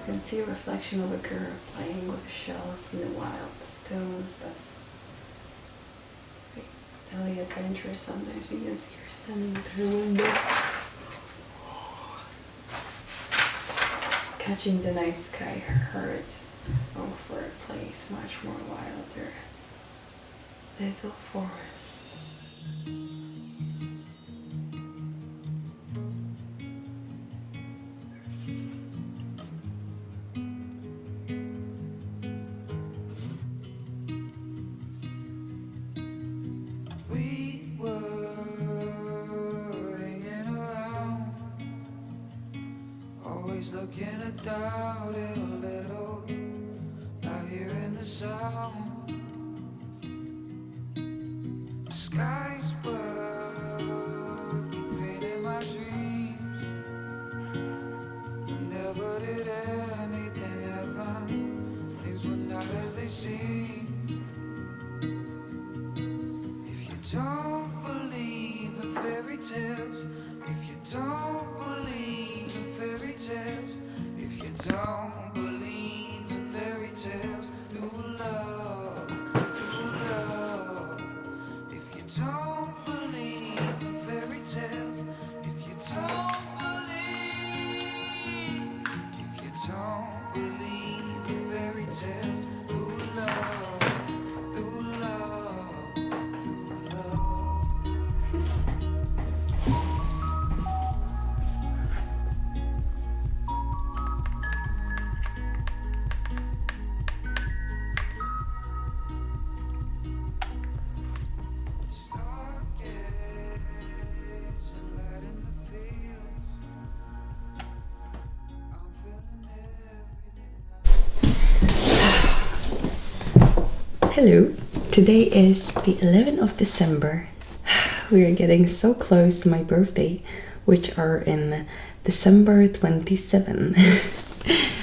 can see a reflection of a girl playing with shells in the wild stones. That's really adventurous. Sometimes you can see her standing through the window, catching the night sky hurts over a place much more wilder. Little forest. We were hanging around, always looking to doubt it a little, not hearing the sound. Skies were between in my dreams, never did anything happen, things were not as they seem. If you don't believe in fairy tales, if you don't believe in fairy tales, if you don't believe in fairy tales, do love, do love. If you don't believe in fairy tales, if you don't believe in fairy tales, do love, do love, do love. Stargaze and light in the fields. I'm feeling everything. Hello, today is the 11th of December. We are getting so close to my birthday, which are in December 27.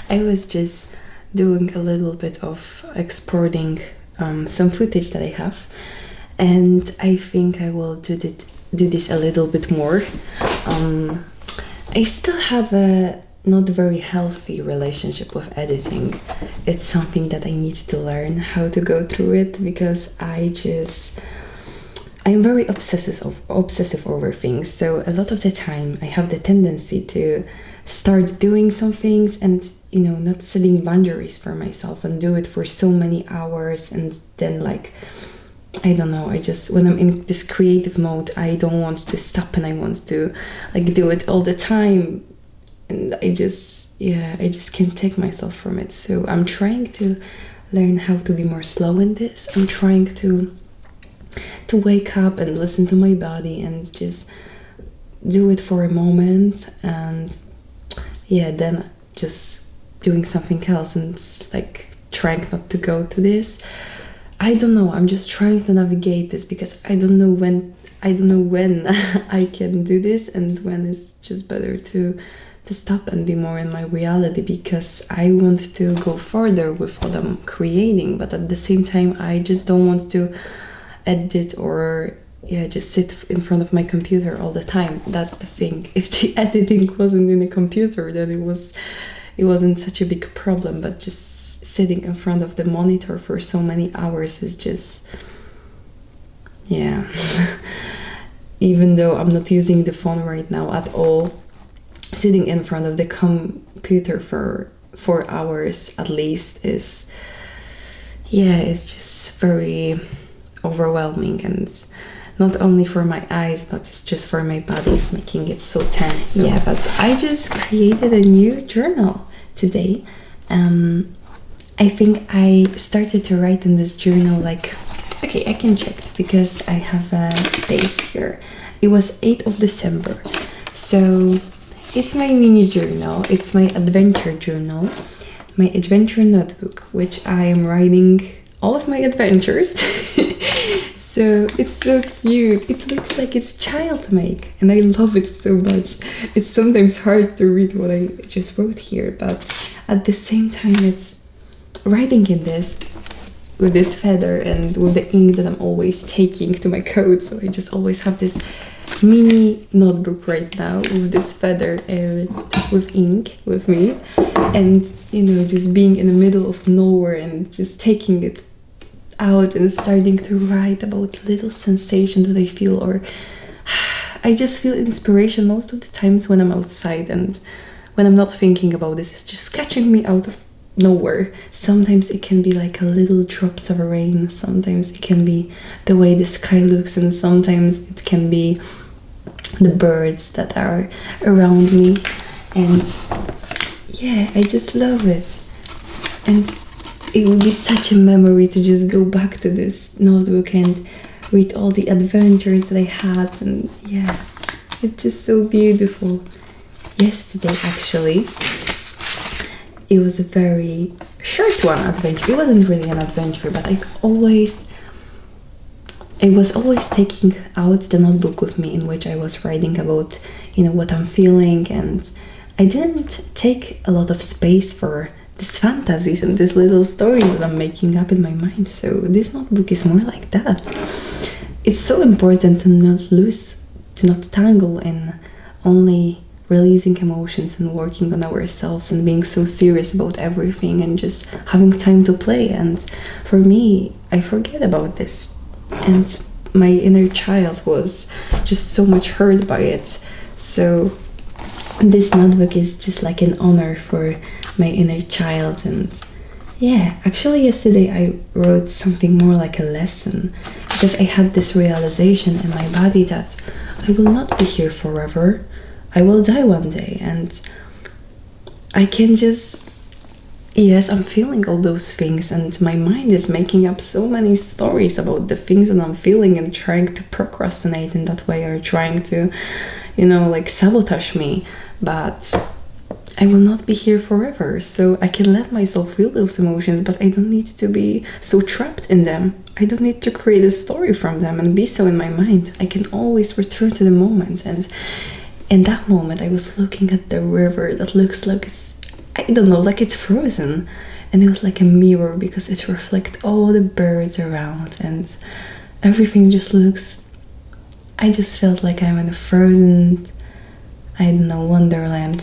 I was just doing a little bit of exporting some footage that I have, and I think I will do this a little bit more. I still have a not very healthy relationship with editing. It's something that I need to learn how to go through it, because I'm very obsessive over things. So a lot of the time I have the tendency to start doing some things and, you know, not setting boundaries for myself and do it for so many hours, and then I don't know, when I'm in this creative mode, I don't want to stop and I want to do it all the time. And I just can't take myself from it. So I'm trying to learn how to be more slow in this. I'm trying to wake up and listen to my body and just do it for a moment, and then just doing something else, and trying not to go to this. I don't know, I'm just trying to navigate this, because I don't know when I can do this, and when it's just better to stop and be more in my reality, because I want to go further with what I'm creating, but at the same time I just don't want to edit or just sit in front of my computer all the time. That's the thing. If the editing wasn't in a computer, then it wasn't such a big problem, but just sitting in front of the monitor for so many hours is just even though I'm not using the phone right now at all, sitting in front of the computer for 4 hours at least is it's just very overwhelming, and it's not only for my eyes, but it's just for my body. It's making it so tense. So. Yeah, but I just created a new journal today. I think I started to write in this journal I can check because I have dates here. It was 8th of December. So it's my mini journal. It's my adventure journal, my adventure notebook, which I am writing all of my adventures. So it's so cute. It looks like it's child-made, and I love it so much. It's sometimes hard to read what I just wrote here, but at the same time, it's writing in this with this feather and with the ink that I'm always taking to my coat. So I just always have this mini notebook right now with this feather with ink with me, and just being in the middle of nowhere and just taking it out and starting to write about little sensations that I feel, or I just feel inspiration most of the times when I'm outside and when I'm not thinking about this. It's just catching me out of nowhere. Sometimes it can be like a little drops of rain, sometimes it can be the way the sky looks, and sometimes it can be the birds that are around me. And yeah, I just love it. And it would be such a memory to just go back to this notebook and read all the adventures that I had. And yeah, it's just so beautiful. Yesterday, actually, it was a very short one adventure. It wasn't really an adventure, but I was always taking out the notebook with me, in which I was writing about, what I'm feeling, and I didn't take a lot of space for these fantasies and these little stories that I'm making up in my mind. So this notebook is more like that. It's so important to not tangle in only releasing emotions and working on ourselves and being so serious about everything and just having time to play. And for me, I forget about this, and my inner child was just so much hurt by it. So this notebook is just like an honor for my inner child. And yeah, actually yesterday I wrote something more like a lesson, because I had this realization in my body that I will not be here forever. I will die one day, and I can just, yes, I'm feeling all those things, and my mind is making up so many stories about the things that I'm feeling and trying to procrastinate in that way, or trying to, like sabotage me. But I will not be here forever, so I can let myself feel those emotions, but I don't need to be so trapped in them. I don't need to create a story from them and be so in my mind. I can always return to the moment. And in that moment, I was looking at the river that looks like like it's frozen. And it was like a mirror, because it reflects all the birds around, and everything just looks, I just felt like I'm in a frozen, I don't know, wonderland.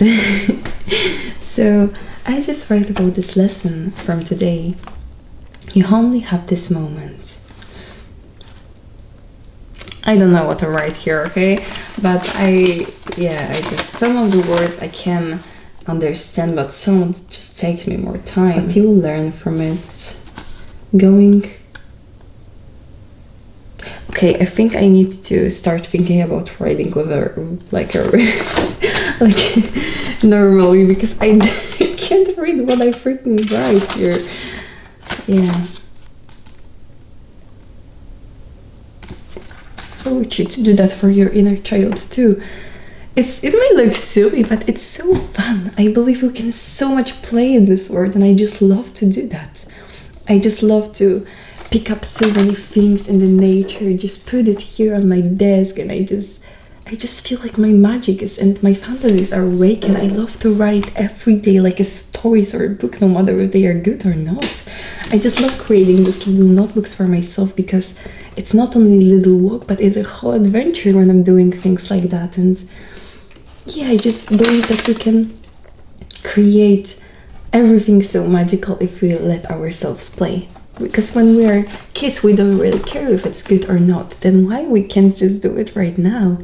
So I just write about this lesson from today. You only have this moment. I don't know what to write here, okay? But some of the words I can understand, but some just takes me more time. But you will learn from it. Okay, I think I need to start thinking about writing with like normally, because I can't read what I've written right here. Yeah. I want you to do that for your inner child too. It may look silly, but it's so fun. I believe we can so much play in this world, and I just love to do that. I just love to pick up so many things in the nature, just put it here on my desk, and I just feel like my magic is, and my fantasies are awake, and I love to write every day like a stories or a book, no matter if they are good or not. I just love creating these little notebooks for myself, because it's not only a little walk, but it's a whole adventure when I'm doing things like that. And yeah, I just believe that we can create everything so magical if we let ourselves play. Because when we are kids, we don't really care if it's good or not. Then why we can't just do it right now?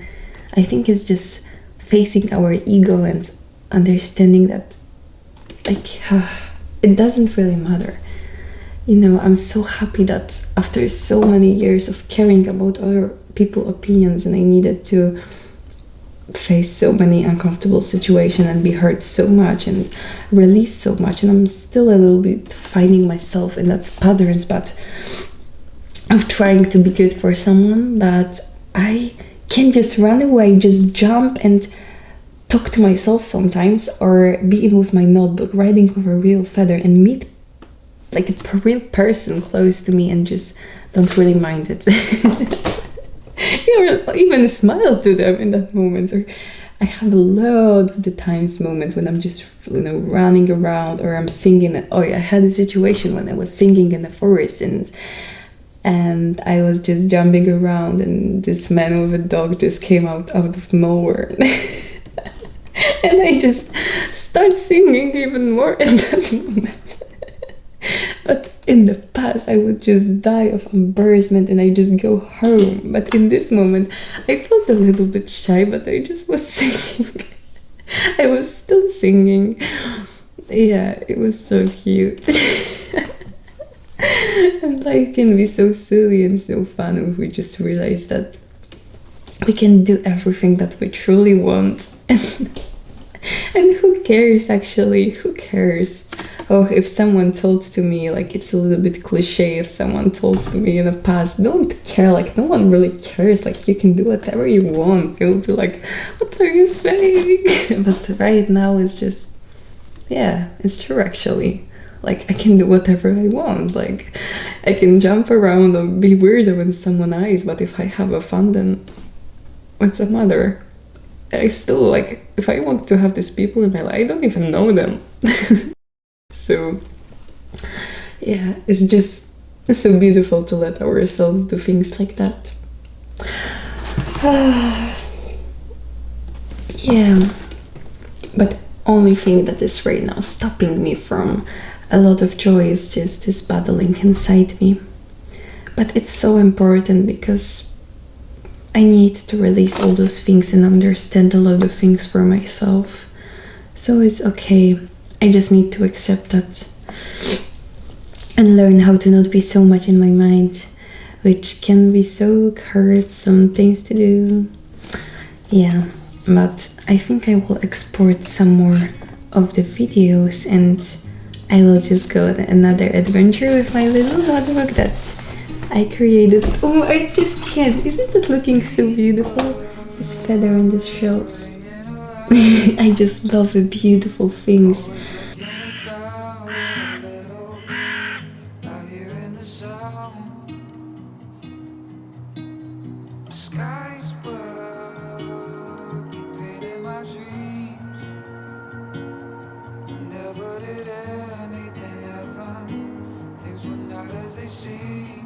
I think it's just facing our ego and understanding that, like, it doesn't really matter. I'm so happy that after so many years of caring about other people's opinions, and I needed to face so many uncomfortable situations and be hurt so much and release so much, and I'm still a little bit finding myself in that patterns, but of trying to be good for someone, that I can just run away, just jump and talk to myself sometimes, or be in with my notebook, writing with a real feather, and meet like a real person close to me and just don't really mind it. Or even smile to them in that moment, or I have a lot of the times moments when I'm just, running around or I'm singing. Oh, yeah, I had a situation when I was singing in the forest, and I was just jumping around, and this man with a dog just came out of nowhere. And I just start singing even more in that moment. But in the past, I would just die of embarrassment and I just go home. But in this moment, I felt a little bit shy, but I just was singing. I was still singing. Yeah, it was so cute. And life can be so silly and so fun if we just realize that we can do everything that we truly want. And who cares, actually? Who cares? Oh, if someone told to me, like, it's a little bit cliche, if someone told to me in the past, don't care, like, no one really cares, like, you can do whatever you want. It will be like, what are you saying? But right now it's just, yeah, it's true, actually. Like, I can do whatever I want. Like, I can jump around and be weirdo in someone's eyes, but if I have a fun, then what's the matter? I still, like, if I want to have these people in my life, I don't even know them. So, yeah, it's just so beautiful to let ourselves do things like that. Yeah, but only thing that is right now stopping me from a lot of joy is just this battling inside me. But it's so important because I need to release all those things and understand a lot of things for myself. So it's okay. I just need to accept that and learn how to not be so much in my mind, which can be so hard some things to do. Yeah, but I think I will export some more of the videos and I will just go on another adventure with my little notebook that I created. Oh, I just can't. Isn't it looking so beautiful? This feather and these shells. I just love the beautiful things. Skies were deep in my dreams. Never did anything happen. Things were not as they seem.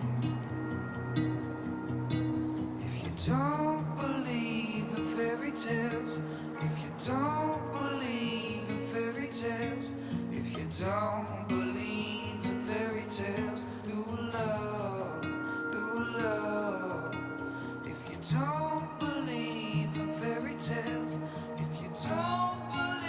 If you don't believe in fairy tales, if you don't believe in fairy tales, if you don't believe in fairy tales, do love, do love. If you don't believe in fairy tales, if you don't believe.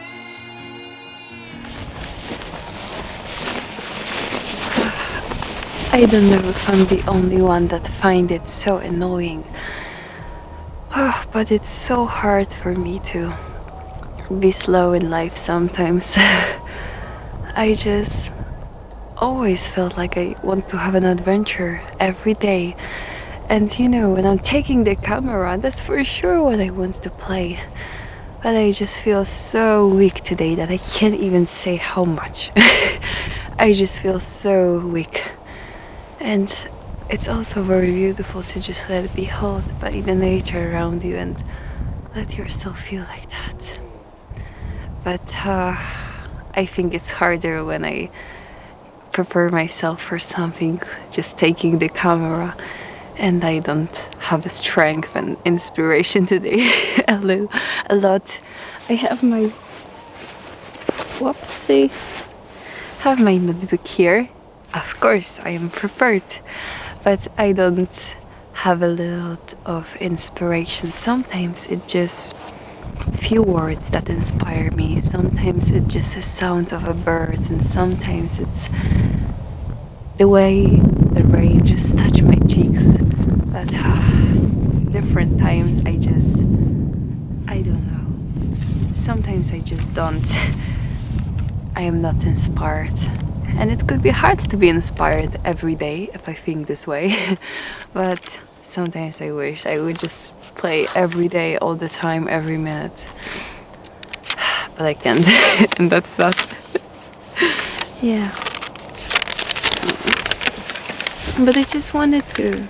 I don't know if I'm the only one that find it so annoying. But it's so hard for me to be slow in life sometimes. I just always felt like I want to have an adventure every day. And when I'm taking the camera, that's for sure what I want to play. But I just feel so weak today that I can't even say how much. I just feel so weak. And it's also very beautiful to just let it be held by the nature around you and let yourself feel like that. But I think it's harder when I prepare myself for something, just taking the camera, and I don't have the strength and inspiration today. a lot. I have my have my notebook here. Of course, I am prepared, but I don't have a lot of inspiration. Sometimes it's just few words that inspire me. Sometimes it's just a sound of a bird, and sometimes it's the way the rain just touched my cheeks. But different times I don't know. Sometimes I just don't. I am not inspired. And it could be hard to be inspired every day if I think this way. But sometimes I wish I would just play every day, all the time, every minute. But I can't. And that's sad. Yeah. But I just wanted to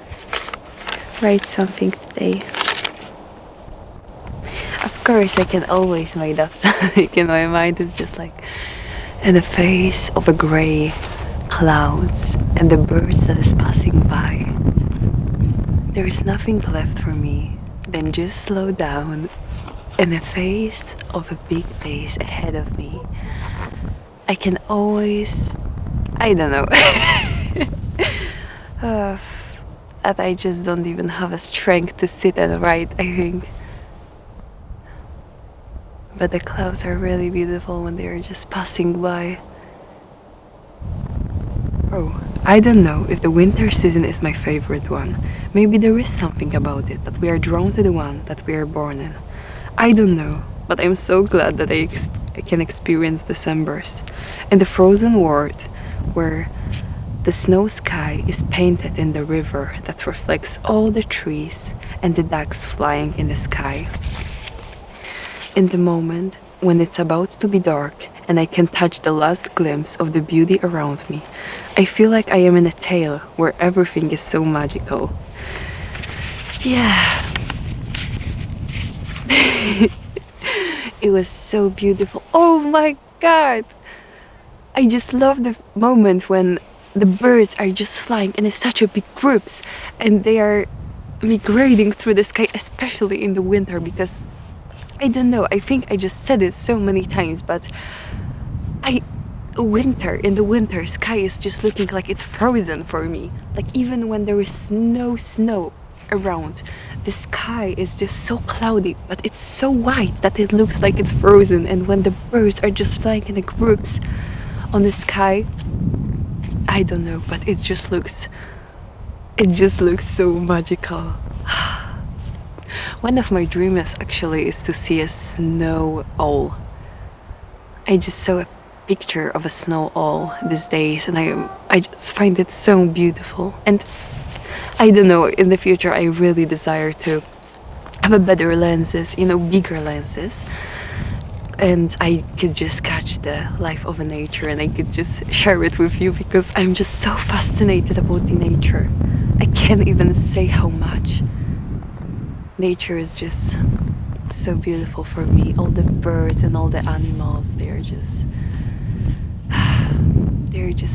write something today. Of course, I can always made up something in my mind. It's just like in the face of a gray clouds and the birds that is passing by. There is nothing left for me than just slow down in the face of a big place ahead of me. I can always, I don't know, that I just don't even have a strength to sit and write, I think. But the clouds are really beautiful when they are just passing by. Oh, I don't know if the winter season is my favorite one. Maybe there is something about it that we are drawn to the one that we are born in. I don't know, but I'm so glad that I can experience Decembers in the frozen world where the snow sky is painted in the river that reflects all the trees and the ducks flying in the sky. In the moment when it's about to be dark and I can touch the last glimpse of the beauty around me, I feel like I am in a tale where everything is so magical. Yeah. It was so beautiful. Oh my god! I just love the moment when the birds are just flying in such a big groups and they are migrating through the sky, especially in the winter, because I don't know, I think I just said it so many times, but in the winter, sky is just looking like it's frozen for me. Like even when there is no snow around, the sky is just so cloudy, but it's so white that it looks like it's frozen. And when the birds are just flying in the groups on the sky, I don't know, but it just looks so magical. One of my dreams actually is to see a snow owl. I just saw a picture of a snow owl these days and I just find it so beautiful. And I don't know, in the future I really desire to have a better lenses, bigger lenses. And I could just catch the life of nature and I could just share it with you because I'm just so fascinated about the nature. I can't even say how much. Nature is just so beautiful for me. All the birds and all the animals, they're just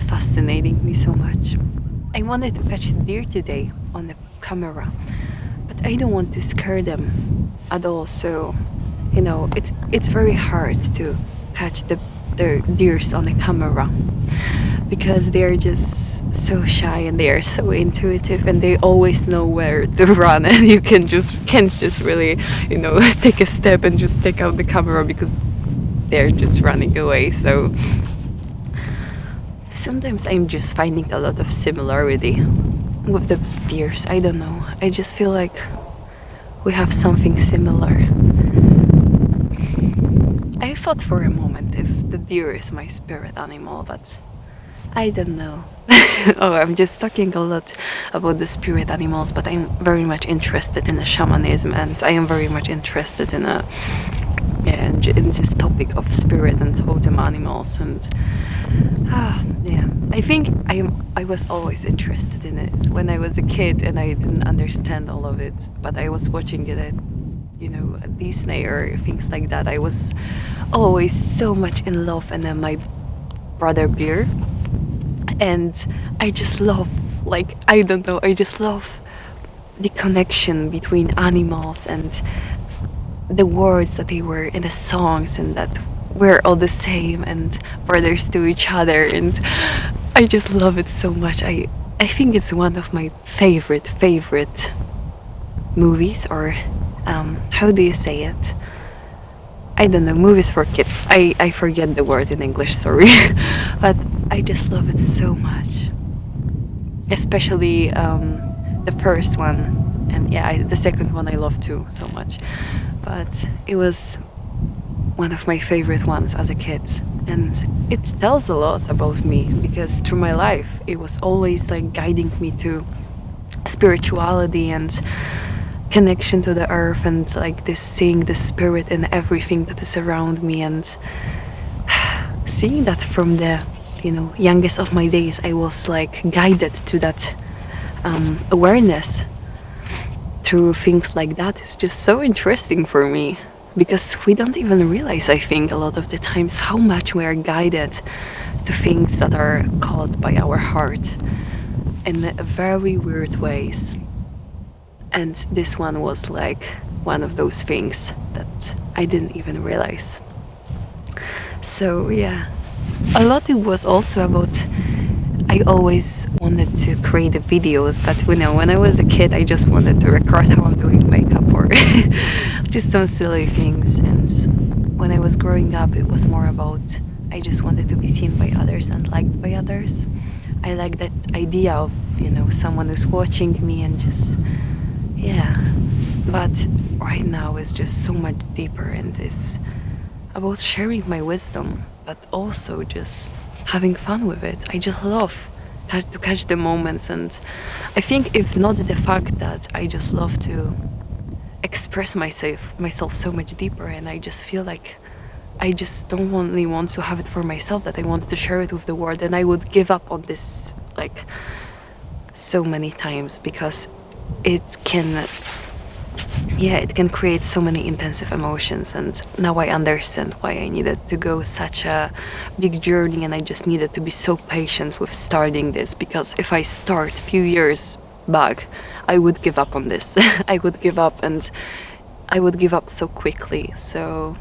fascinating me so much. I wanted to catch deer today on the camera, but I don't want to scare them at all. So, it's very hard to catch the deers on the camera because they're just so shy and they are so intuitive and they always know where to run, and you can't just really take a step and just take out the camera because they're just running away. So sometimes I'm just finding a lot of similarity with the deers. I don't know, I just feel like we have something similar. I thought for a moment if the deer is my spirit animal, but I don't know. Oh, I'm just talking a lot about the spirit animals, but I'm very much interested in the shamanism, and I am very much interested in in this topic of spirit and totem animals. And I think I was always interested in it when I was a kid, and I didn't understand all of it. But I was watching it at Disney or things like that. I was always so much in love, and then my brother Beer. And I just love, I just love the connection between animals and the words that they were in the songs, and that we're all the same and brothers to each other. And I just love it so much. I think it's one of my favorite movies, or how do you say it? I don't know, movies for kids. I forget the word in English, sorry. But I just love it so much. Especially the first one. And the second one I love too so much. But it was one of my favorite ones as a kid. And it tells a lot about me, because through my life it was always guiding me to spirituality and connection to the earth, and this seeing the spirit in everything that is around me, and seeing that from the youngest of my days. I was guided to that awareness through things like that. It's just so interesting for me, because we don't even realize, I think, a lot of the times how much we are guided to things that are called by our heart in very weird ways. And this one was like one of those things that I didn't even realize. So yeah, a lot it was also about, I always wanted to create the videos, but you know, when I was a kid, I just wanted to record how I'm doing makeup or just some silly things. And when I was growing up, it was more about, I just wanted to be seen by others and liked by others. I like that idea of, you know, someone who's watching me and just, yeah. But right now it's just so much deeper, and it's about sharing my wisdom, but also just having fun with it. I just love to catch the moments, and I think if not the fact that I just love to express myself so much deeper, and I just feel like I just don't only want to have it for myself, that I want to share it with the world, and I would give up on this like so many times, because it can, yeah, it can create so many intensive emotions. And now I understand why I needed to go such a big journey, and I just needed to be so patient with starting this, because if I start a few years back, I would give up on this. I would give up, and I would give up so quickly. So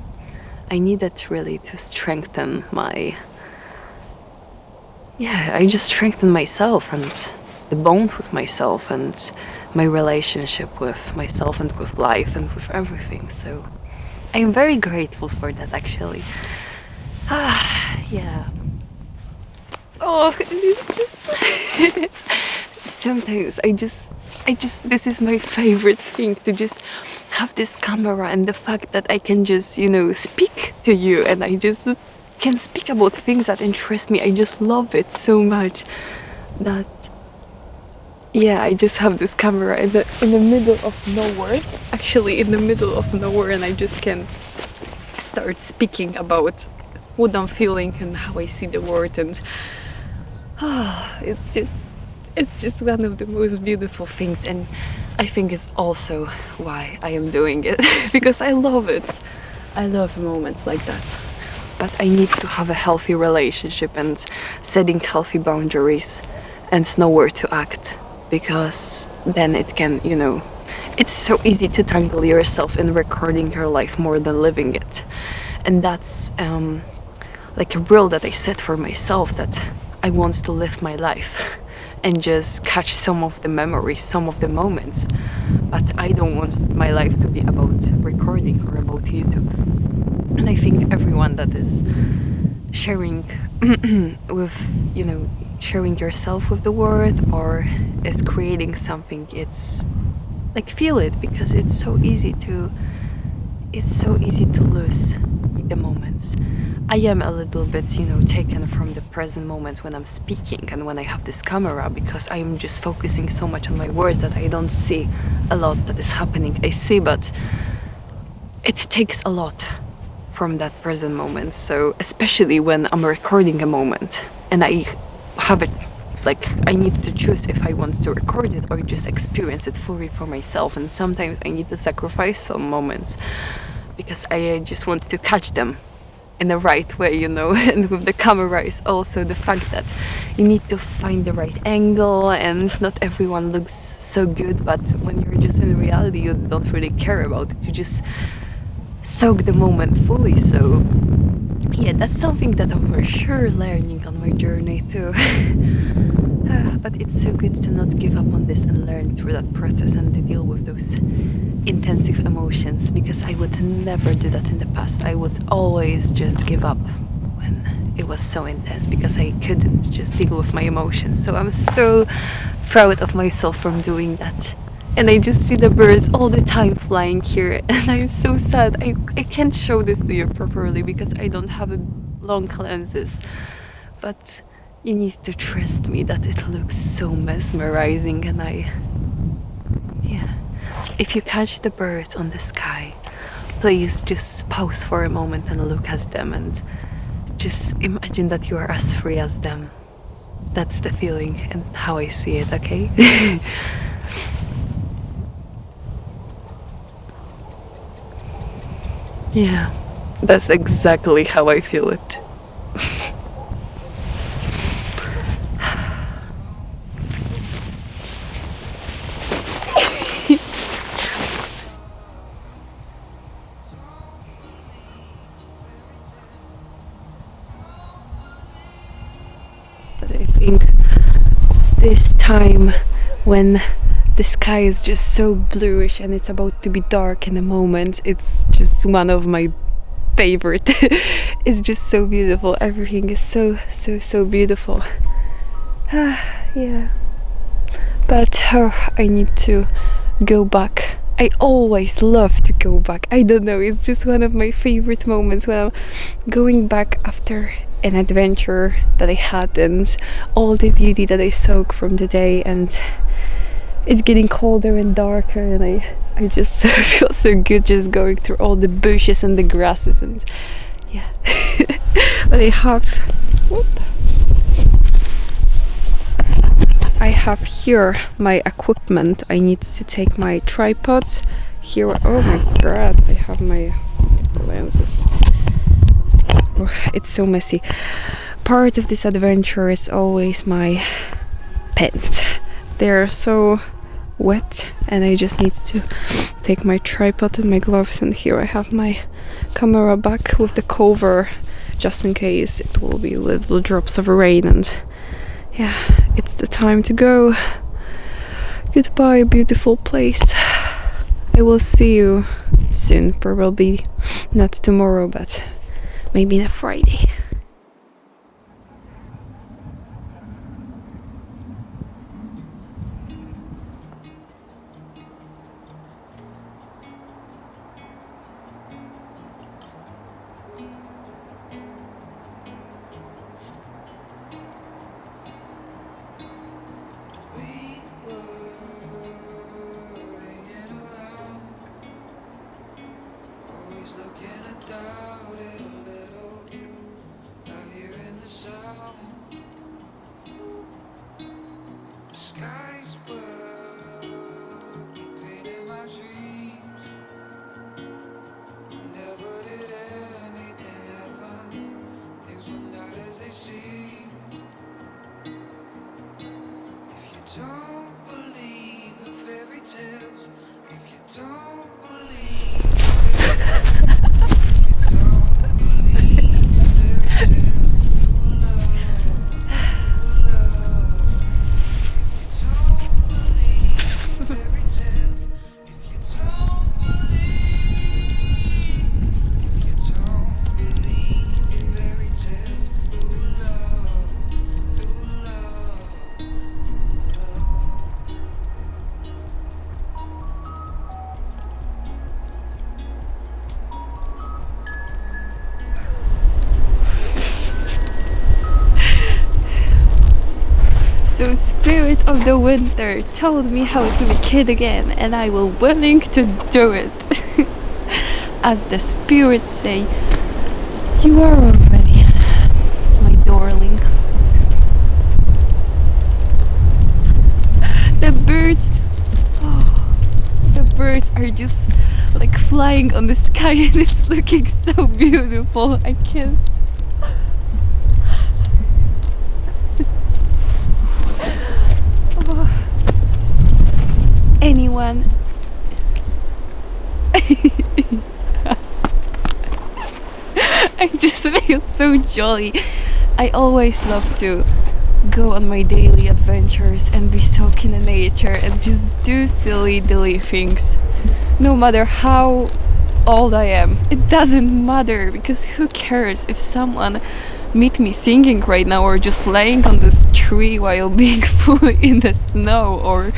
I needed really to strengthen my, yeah, I just strengthened myself and the bond with myself and my relationship with myself and with life and with everything. So I'm very grateful for that, actually. Yeah. Oh, it's just sometimes I just this is my favorite thing, to just have this camera and the fact that I can just, you know, speak to you, and I just can speak about things that interest me. I just love it so much that, yeah, I just have this camera in the middle of nowhere, actually in the middle of nowhere, and I just can't start speaking about what I'm feeling and how I see the world. And it's just one of the most beautiful things, and I think it's also why I am doing it because I love it. I love moments like that. But I need to have a healthy relationship and setting healthy boundaries and know where to act, because then it can, you know, it's so easy to tangle yourself in recording your life more than living it. And that's like a rule that I set for myself, that I want to live my life and just catch some of the memories, some of the moments. But I don't want my life to be about recording or about YouTube. And I think everyone that is sharing with, you know, sharing yourself with the world or is creating something, it's like, feel it, because it's so easy to lose the moments. I am a little bit, you know, taken from the present moment when I'm speaking and when I have this camera, because I am just focusing so much on my words that I don't see a lot that is happening. I see, but it takes a lot from that present moment. So especially when I'm recording a moment and I have it, like, I need to choose if I want to record it or just experience it fully for myself. And sometimes I need to sacrifice some moments because I just want to catch them in the right way, you know. And with the camera is also the fact that you need to find the right angle, and not everyone looks so good, but when you're just in reality, you don't really care about it. You just soak the moment fully. So yeah, that's something that I'm for sure learning on my journey too. But it's so good to not give up on this and learn through that process and to deal with those intensive emotions, because I would never do that in the past. I would always just give up when it was so intense because I couldn't just deal with my emotions. So I'm so proud of myself from doing that. And I just see the birds all the time flying here, and I'm so sad. I can't show this to you properly because I don't have a long lenses, but you need to trust me that it looks so mesmerizing. And yeah, if you catch the birds on the sky, please just pause for a moment and look at them and just imagine that you are as free as them. That's the feeling and how I see it, okay? Yeah, that's exactly how I feel it. But I think this time when the sky is just so bluish and it's about to be dark in a moment, it's just one of my favorite. It's just so beautiful. Everything is so beautiful. Yeah. But I need to go back. I always love to go back. I don't know, it's just one of my favorite moments when I'm going back after an adventure that I had and all the beauty that I soak from the day, and it's getting colder and darker, and I just feel so good just going through all the bushes and the grasses, and yeah. But I have here my equipment. I need to take my tripod here. Oh my god, I have my lenses. Oh, it's so messy. Part of this adventure is always my pants. They're so wet, and I just need to take my tripod and my gloves, and here I have my camera back with the cover just in case it will be little drops of rain. And yeah, it's the time to go. Goodbye, beautiful place. I will see you soon, probably not tomorrow, but maybe on a Friday. We were hanging around, always looking to doubt it a little, not hearing the sound. The skies were be painting my dreams. Never did anything happen. Things were not as they seem. If you don't believe in fairy tales, if you don't believe in fairy tales, if you don't believe in fairy tales, through love, through love. If you don't believe in fairy tales, if you don't believe, if you don't believe in fairy tales, through love, through love. So spirit of the winter told me how to be a kid again, and I will willing to do it. As the spirits say, you are already my darling. The birds, the birds are just like flying on the sky, and it's looking so beautiful. I can't. Anyone I just feel so jolly. I always love to go on my daily adventures and be soaked in nature and just do silly dilly things. No matter how old I am, it doesn't matter, because who cares if someone meet me singing right now, or just laying on this tree while being fully in the snow, or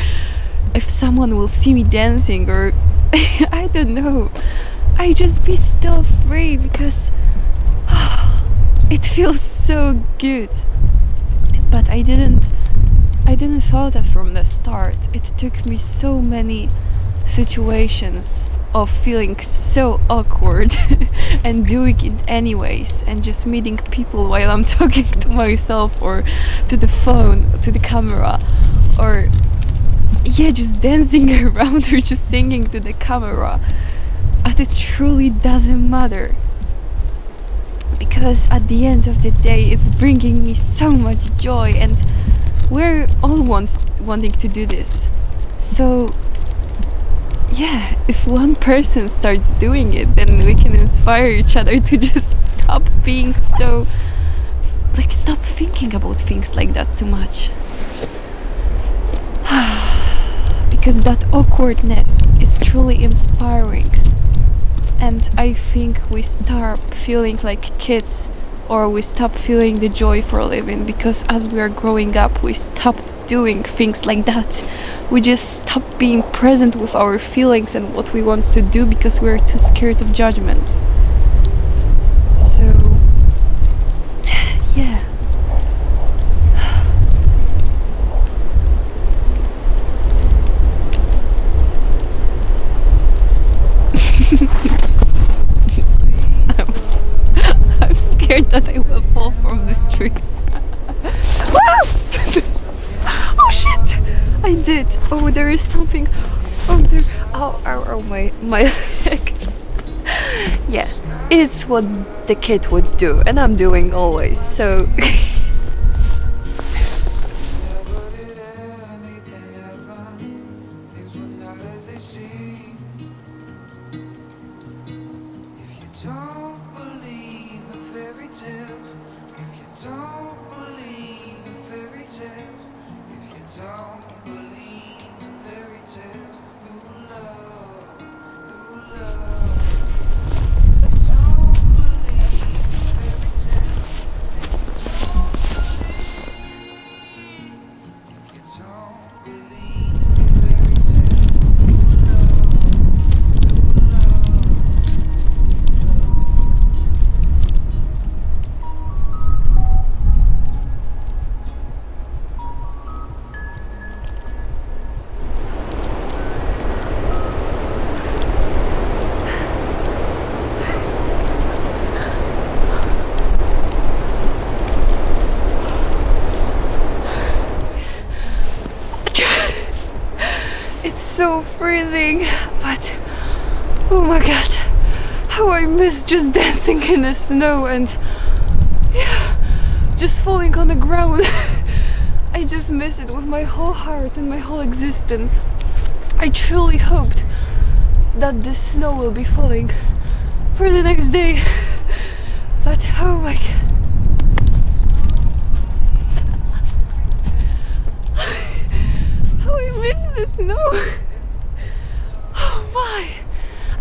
if someone will see me dancing, or I don't know. I just be still free, because it feels so good. But I didn't feel that from the start. It took me so many situations of feeling so awkward and doing it anyways, and just meeting people while I'm talking to myself, or to the phone, to the camera, or yeah, just dancing around or just singing to the camera. At but it truly doesn't matter, because at the end of the day it's bringing me so much joy, and we're all wanting to do this. So yeah, if one person starts doing it, then we can inspire each other to just stop being so, like, stop thinking about things like that too much. Because that awkwardness is truly inspiring, and I think we start feeling like kids, or we stop feeling the joy for living, because as we are growing up we stopped doing things like that. We just stopped being present with our feelings and what we want to do because we're too scared of judgment. So yeah. I'm scared that I will fall from this tree. Oh shit! I did. Oh, there is something. Oh, there. Ow, ow, ow, my leg. Yeah, it's what the kid would do, and I'm doing always. So. Never did anything happen. Things were not as they seem. If you don't believe in fairy tales, if you don't believe in fairy tales, if you don't believe in fairy tales, do love, do love. If you don't believe in fairy tales, if you don't believe, if you don't believe in fairy tales, do love, do It's so freezing, but oh my god, how I miss just dancing in the snow and yeah, just falling on the ground. I just miss it with my whole heart and my whole existence. I truly hoped that the snow will be falling for the next day, but oh my god. How I miss the snow. Oh my,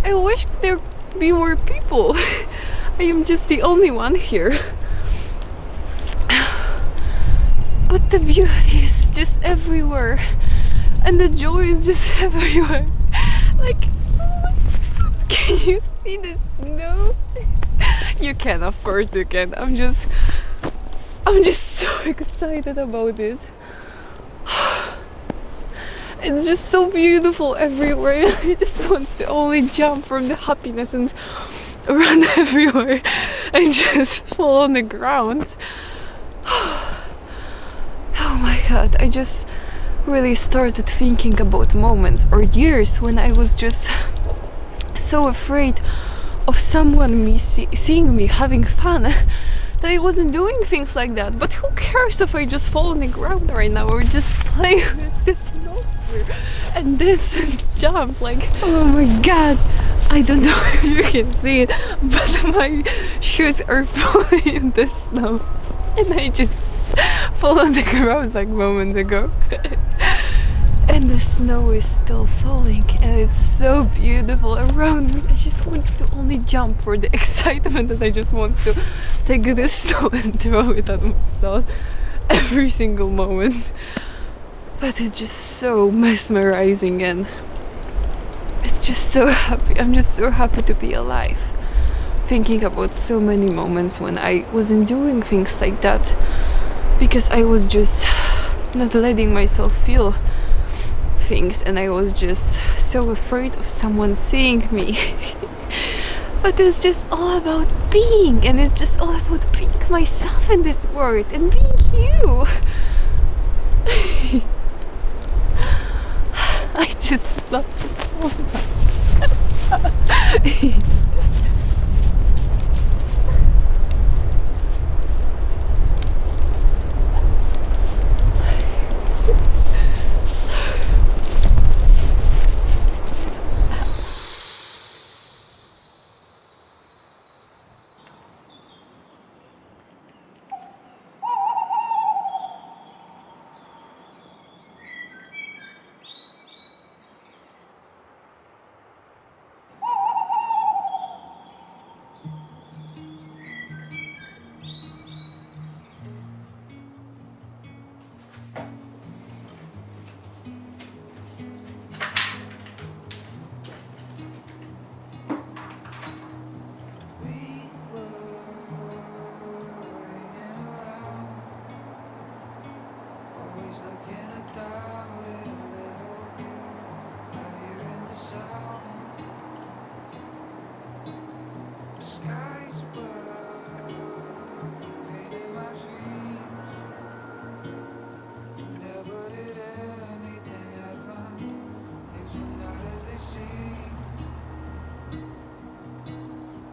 I wish there'd be more people. I am just the only one here. But the beauty is just everywhere, and the joy is just everywhere. Like, can you see the snow? You can, of course you can. I'm just so excited about it. It's just so beautiful everywhere. I just want to only jump from the happiness and run everywhere and just fall on the ground. Oh my god, I just really started thinking about moments or years when I was just so afraid of someone seeing me having fun that I wasn't doing things like that. But who cares if I just fall on the ground right now or just play with this snowboard and this and jump? Like, oh my god, I don't know if you can see it, but my shoes are fully in the snow and I just fall on the ground like moments ago. And the snow is still falling and it's so beautiful around me. I just want to only jump for the excitement that I just want to take this snow and throw it at myself every single moment. But it's just so mesmerizing and it's just so happy. I'm just so happy to be alive. Thinking about so many moments when I wasn't doing things like that because I was just not letting myself feel things and I was just so afraid of someone seeing me. But it's just all about being, and it's just all about being myself in this world and being you. I just love it so much. We were hanging around, always looking to doubt it a little, not hearing the sound. The skies were painting my dreams, never did anything happen. Things were not as they seem.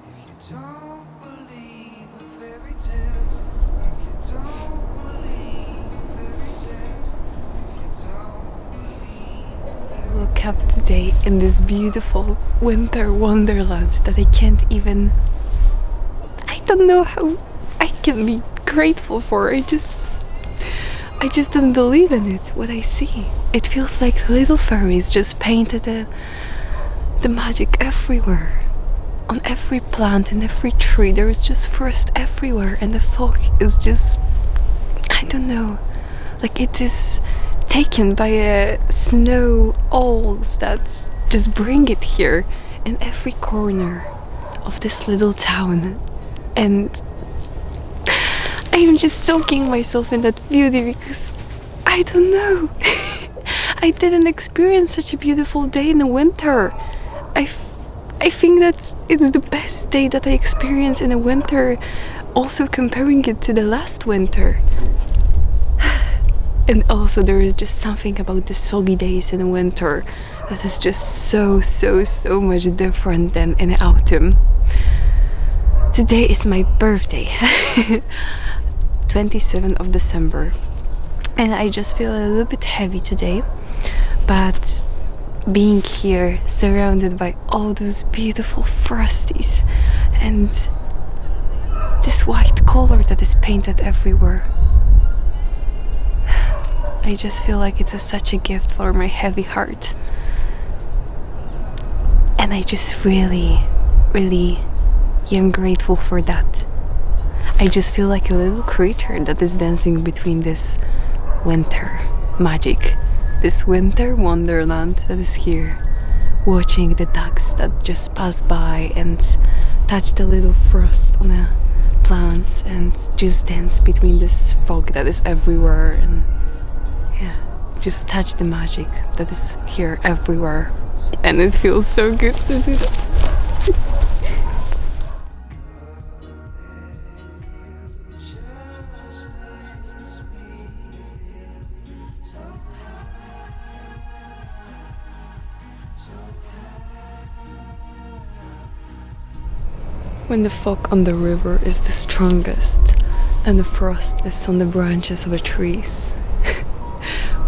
If you don't believe in fairy tales, if you don't believe in fairy tales, if you don't believe in fairy tales. Woke up today in this beautiful winter wonderland that I can't even. I don't know how I can be grateful for. I just don't believe in it, what I see. It feels like little fairies just painted the magic everywhere. On every plant and every tree, there is just forest everywhere, and the fog is just, I don't know, like it is taken by snow owls that just bring it here in every corner of this little town. And I am just soaking myself in that beauty because I don't know. I didn't experience such a beautiful day in the winter. I think that it's the best day that I experienced in the winter, also comparing it to the last winter. And also there is just something about the soggy days in the winter that is just so much different than in the autumn. Today is my birthday, 27th of December, and I just feel a little bit heavy today, but being here surrounded by all those beautiful frosties and this white color that is painted everywhere, I just feel like it's such a gift for my heavy heart. And I just really am grateful for that. I just feel like a little creature that is dancing between this winter magic, this winter wonderland that is here, watching the ducks that just pass by and touch the little frost on the plants and just dance between this fog that is everywhere, and yeah, just touch the magic that is here everywhere, and it feels so good to do that. When the fog on the river is the strongest and the frost is on the branches of the trees,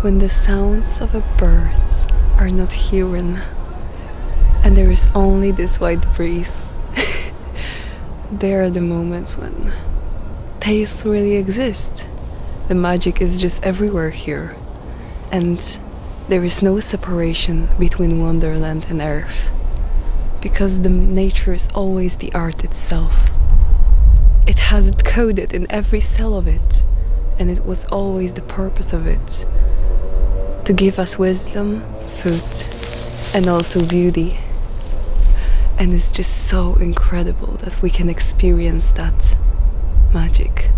when the sounds of the birds are not hearing and there is only this white breeze, there are the moments when tales really exist. The magic is just everywhere here, and there is no separation between Wonderland and Earth, because the nature is always the art itself. It has it coded in every cell of it, and it was always the purpose of it, to give us wisdom, food, and also beauty. And it's just so incredible that we can experience that magic,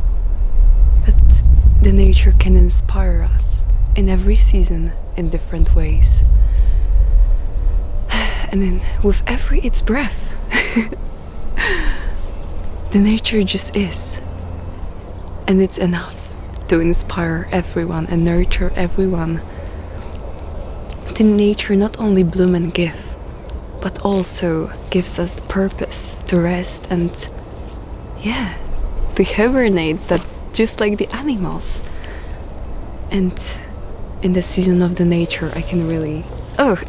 that the nature can inspire us in every season in different ways. And then with every its breath, the nature just is. And it's enough to inspire everyone and nurture everyone. The nature not only bloom and give, but also gives us purpose to rest and, yeah, to hibernate, that just like the animals. And in the season of the nature, I can really,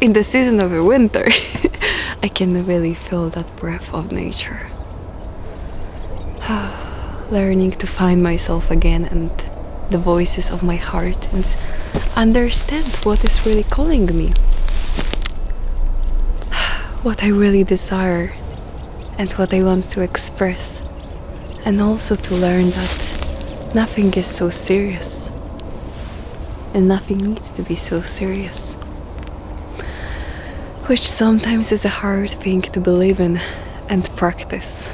in the season of the winter, I can really feel that breath of nature. Learning to find myself again and the voices of my heart and understand what is really calling me, what I really desire and what I want to express, and also to learn that nothing is so serious and nothing needs to be so serious, which sometimes is a hard thing to believe in and practice.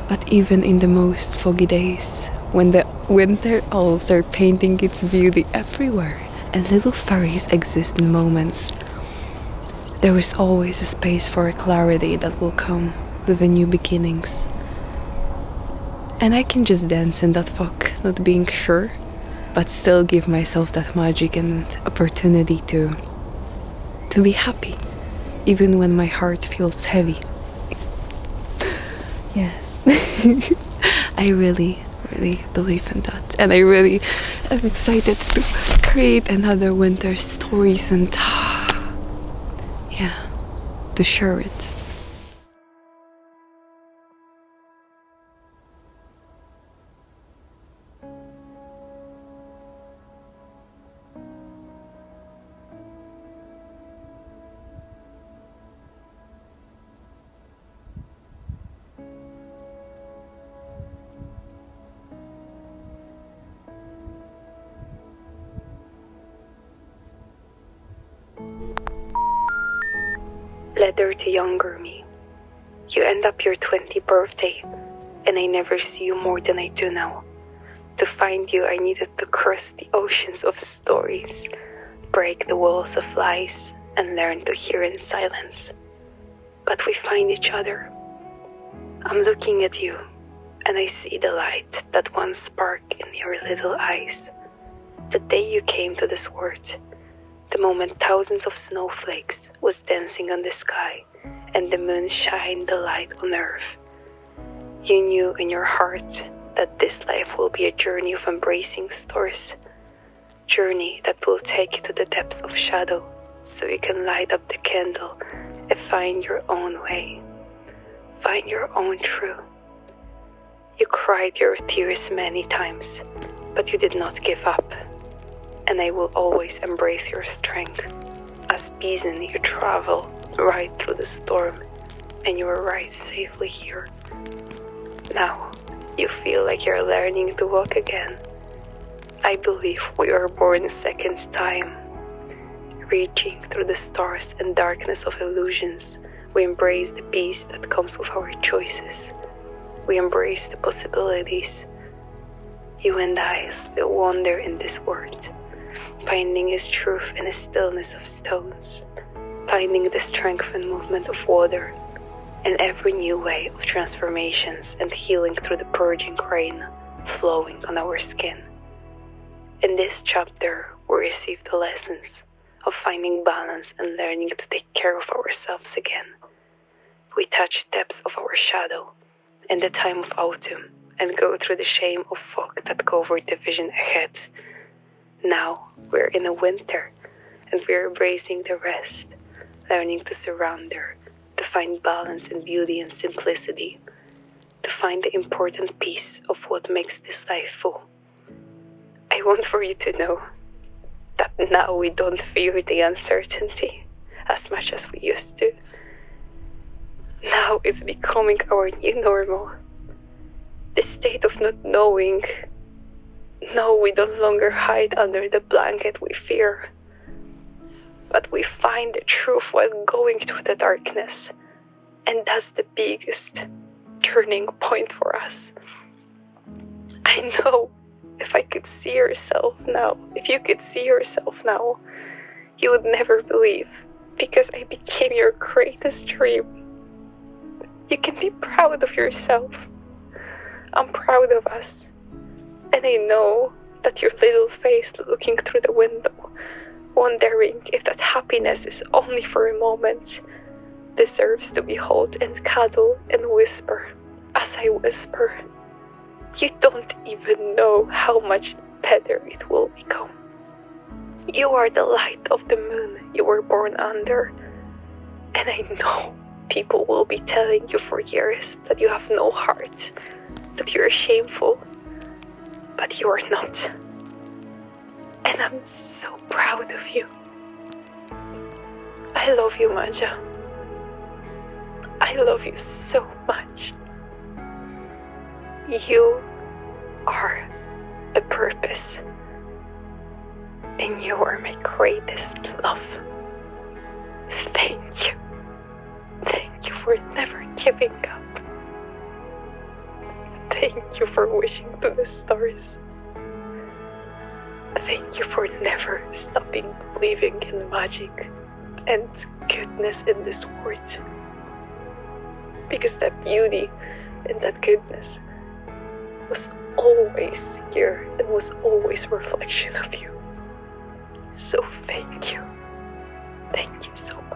But even in the most foggy days, when the winter owls are painting its beauty everywhere and little fairies exist in moments, there is always a space for a clarity that will come with a new beginnings. And I can just dance in that fog, not being sure, but still give myself that magic and opportunity to be happy, even when my heart feels heavy. Yeah. I really believe in that, and I really am excited to create another winter stories and yeah, to share it. Letter to younger me. You end up your 20th birthday, and I never see you more than I do now. To find you, I needed to cross the oceans of stories, break the walls of lies, and learn to hear in silence. But we find each other. I'm looking at you, and I see the light that once sparked in your little eyes. The day you came to this world, the moment thousands of snowflakes was dancing on the sky and the moon shined the light on earth. You knew in your heart that this life will be a journey of embracing stars, journey that will take you to the depths of shadow so you can light up the candle and find your own way, find your own truth. You cried your tears many times, but you did not give up, and I will always embrace your strength. As Beeson, you travel right through the storm, and you arrive safely here. Now, you feel like you're learning to walk again. I believe we are born a second time. Reaching through the stars and darkness of illusions, we embrace the peace that comes with our choices. We embrace the possibilities. You and I still wander in this world, finding His truth in the stillness of stones, finding the strength and movement of water, and every new way of transformations and healing through the purging rain flowing on our skin. In this chapter, we receive the lessons of finding balance and learning to take care of ourselves again. We touch depths of our shadow in the time of autumn and go through the shame of fog that covered the vision ahead. Now we're in a winter and we're embracing the rest, learning to surrender, to find balance and beauty and simplicity, to find the important piece of what makes this life full. I want for you to know that now we don't fear the uncertainty as much as we used to. Now it's becoming our new normal. The state of not knowing. No, we no longer hide under the blanket we fear. But we find the truth while going through the darkness. And that's the biggest turning point for us. I know if I could see yourself now, if you could see yourself now, you would never believe, because I became your greatest dream. You can be proud of yourself. I'm proud of us. And I know that your little face looking through the window wondering if that happiness is only for a moment, deserves to be held and cuddled and whisper as I whisper. You don't even know how much better it will become. You are the light of the moon you were born under, and I know people will be telling you for years that you have no heart, that you're shameful, but you are not. And I'm so proud of you. I love you, Maja. I love you so much. You are a purpose, and you are my greatest love. Thank you. Thank you for never giving up. Thank you for wishing to the stars. Thank you for never stopping believing in magic and goodness in this world. Because that beauty and that goodness was always here and was always a reflection of you. So thank you. Thank you so much.